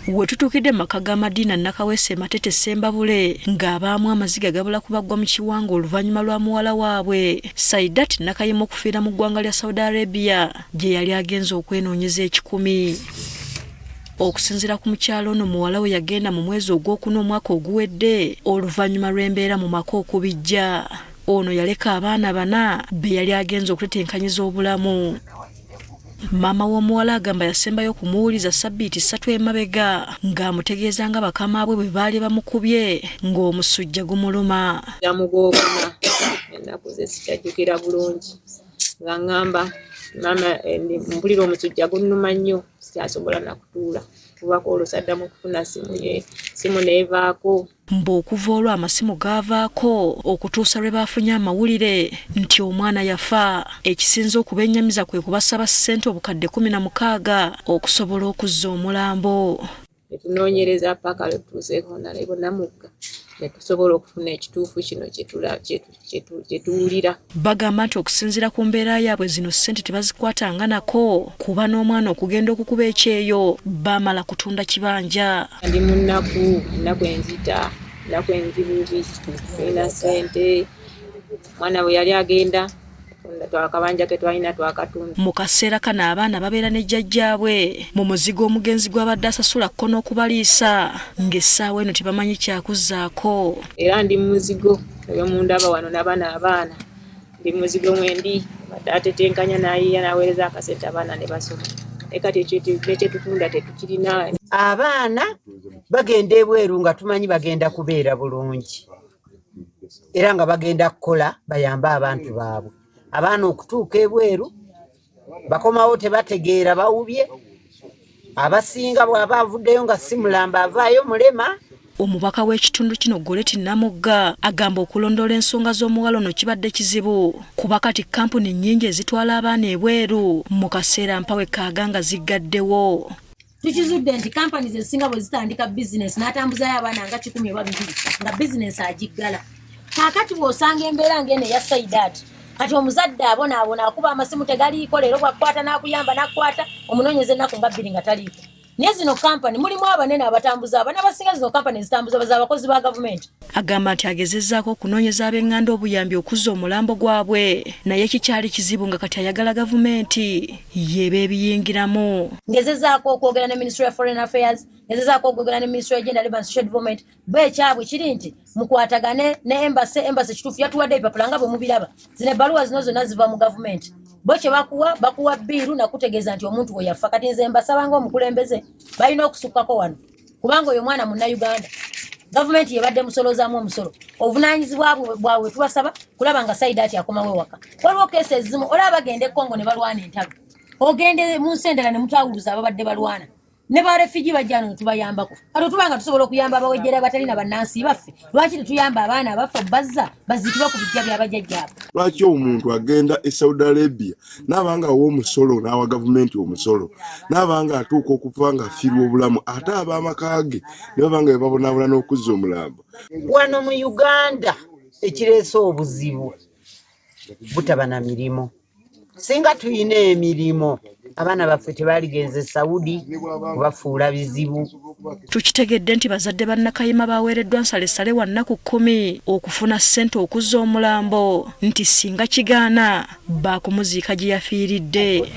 Wetutukidde maka ga Madina Nakawese Matete Sembabule ng'abaamu amaziga gabula kubagwa mu kiwanga oluvannyuma lwa muwala waabwe Saidat Nakayima okufiira mu ggwanga lya Saudi Arabia gye yali agenze okwenoonyeza ekikumi. Okusinziira ku mukyalo ono muwala we yagenda mu mwezi ogwokuna omwaka oguwedde oluvannyuma lw'embeera mu maka okubijja. Ono yaleka abaana bana be yali agenze okutetenkanyiza obulamu. Mama w'omuwala agamba yasembayo okumuwuliza ssabbiiti 3 emabega ng'amutegeeza nga bakama bwe baali bamukubye ng'omusujja gumuluma. Namugokuna ennaku ze sikyajjukira bulungi nga ŋŋamba mama mpulira omusujja gunnuma nnyo sikyasobola nakutuula kubako olusaddamu okufuna simu neevaako. Mbu okuva olwo amasimu gaavaako okutuusa lwe baafunye amawulire nti omwana yafa. Ekisinza okubennyamiza kwe kubasaba ssente obukadde 16 okusobola okuzza omulambo. Netunoonyereza paka lwe tutuuseeko nalebonamugga ne tusobola okufuna ekituufu kino kye tuwulira. Bagamba nti okusinziira ku mbeera yaabwe zino ssente tebazikwatanga nako kuba n'omwana okugenda okukuba ekyeyo baamala kutunda kibanja. Ndi mu nnaku enzita, nnaku enzibubi, tulina ssente. Mwana bwe yali agenda twakabanja ke twalina twakatunda. Mu kaseera kano abaana babeera ne jjajjaabwe mu muzigo omugenzi gw'abadde asasula kkono okubaliisa ng'essaawa eno tebamanyi kyakuzzaako. Era ndi muzigo ey'omundaba wano n'abaana ndi muzigo mwendi badde atetenkanya n'ayiya n'aweereza akasente abaana ne basoma. Kati ekyetutunda tetukirina. Abaana bagenda ebweru nga tumanyi bagenda kubeera bulungi era nga bagenda kukola bayambe abantu baabwe. Abaana okutuuka ebweru bakomawo tebategeera bawubye. Abasinga bw'aba avuddeyo nga si mulamba avaayo mulema. Omubaka w'ekitundu kino Goleti Namugga agamba okulondoola ensonga z'omuwala ono kibadde kizibu kuba kati kampuni nnyingi ezitwala abaana ebweru mu kaseera mpawe kaaga nga ziggaddewo. Tukizudde nti kampani ezisinga bwe zitandika bizinesi n'atambuzayo abaana nga 10 oba 2 nga bizinesi agiggala. Kaakati bw'osanga embeera ng'eno eya Saidat kati omuzadde abonaabona akuba amasimu tegaliiko leero bwakukwata n'akuyamba n'akukwata omunoonyeze ennaku nga 2 nga taliiko. Naye zino kampani mulimu abanene abatambuza abaana abasinga zino kampani zitambuza abakozi ba gavumenti. Agamba nti agezezzaako okunoonyeza ab'eŋŋanda obuyambi okuzza omulambo gwabwe naye kikyali kizibu nga kati ayagala gavumenti yeeba ebiyingiramu. Ngezezzaako okwogera ne Ministry of Foreign Affairs, ngezezzaako okwogera ne Ministry of Gender Labour and Social Development bwekyabwe kiri nti mukwatagane ne embassy kituufu yatuwadde ebipapula nga bwe mubiraba. Zino ebbaluwa zino zonna ziva mu gavumenti. Bo kye bakuwa bbiiru nakutegeeza nti omuntu we yafa. Kati nze mbasabanga omukulembeze balina okusukkako wano kubanga oyo mwana munnayuganda gavumenti yebadde musolozaamu omusolo. Obuvunaanyizibwa bwabwe tubasaba kulaba nga Saidat akomawo ewaka. Waliwo keesi ezimu olaba bagenda e Congo ne balwana entago, ogende mu nsi endala ne mutawuluza ababadde balwana ne ba refugee bajjano ne tubayambako. Kati tubanga tusobola okuyamba abawejjera abatalina bannansi baffe, lwaki tetuyamba abaana abaffe bazza bazitibwa ku bijja by'abajjajjaabwe? Lwaki omuntu agenda e Saudi Arabia n'abanga w'omusolo n'awa gavumenti omusolo n'abanga atuuka okuva nga afiirwa obulamu ate ab'amaka ge ne babanga be babonaabona n'okuzza omulambo? Wano mu Uganda ekireese obuzibu butaba na mirimu. Singa tuyina emirimu abaana baffe tebaligenze Saudi kubafuula bizibu. Tukitegedde nti bazadde ba Nakayima baweereddwa nsalessale wa nnaku 10 okufuna ssente okuzza omulambo nti singa kigaana baakumuziika gye yafiiridde.